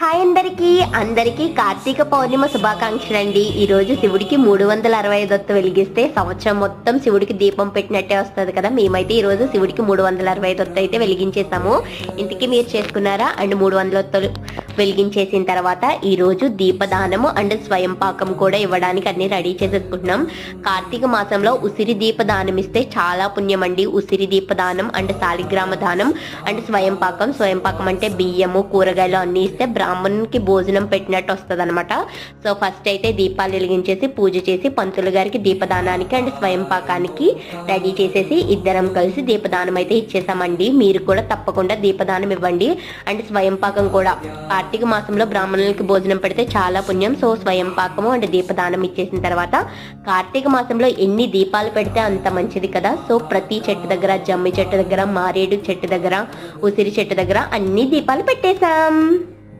Hi అందరికీ కార్తీక పౌర్ణిమ శుభాకాంక్షలు అండి. ఈ రోజు శివుడికి 365 ఒత్తు వెలిగిస్తే సంవత్సరం మొత్తం శివుడికి దీపం పెట్టినట్టే వస్తుంది కదా. మేమైతే ఈ రోజు శివుడికి 365 ఒత్తు అయితే వెలిగించేసాము. ఇంటికి మీరు చేసుకున్నారా? అండ్ 300 ఒత్తులు వెలిగించేసిన తర్వాత ఈ రోజు దీపదానము అండ్ స్వయం పాకం కూడా ఇవ్వడానికి అన్ని రెడీ చేసేసుకుంటున్నాం. కార్తీక మాసంలో ఉసిరి దీపదానం ఇస్తే చాలా పుణ్యం అండి. ఉసిరి దీపదానం అండ్ శాలిగ్రామ దానం అండ్ స్వయం పాకం అంటే బియ్యము కూరగాయలు అన్ని ఇస్తే బ్రాహ్మణునికి భోజనం పెట్టినట్టు వస్తుంది అనమాట. సో ఫస్ట్ అయితే దీపాలు వెలిగించేసి పూజ చేసి పంతులు గారికి దీపదానానికి అండ్ స్వయం పాకానికి రెడీ చేసేసి ఇద్దరం కలిసి దీపదానం అయితే ఇచ్చేసామండి. మీరు కూడా తప్పకుండా దీపదానం ఇవ్వండి. అండ్ స్వయం పాకం కూడా కార్తీక మాసంలో బ్రాహ్మణులకి భోజనం పెడితే చాలా పుణ్యం. సో స్వయం పాకము అండ్ దీపదానం ఇచ్చేసిన తర్వాత కార్తీక మాసంలో ఎన్ని దీపాలు పెడితే అంత మంచిది కదా. సో ప్రతి చెట్టు దగ్గర, జమ్మి చెట్టు దగ్గర, మారేడు చెట్టు దగ్గర, ఉసిరి చెట్టు దగ్గర అన్ని దీపాలు పెట్టేశాం.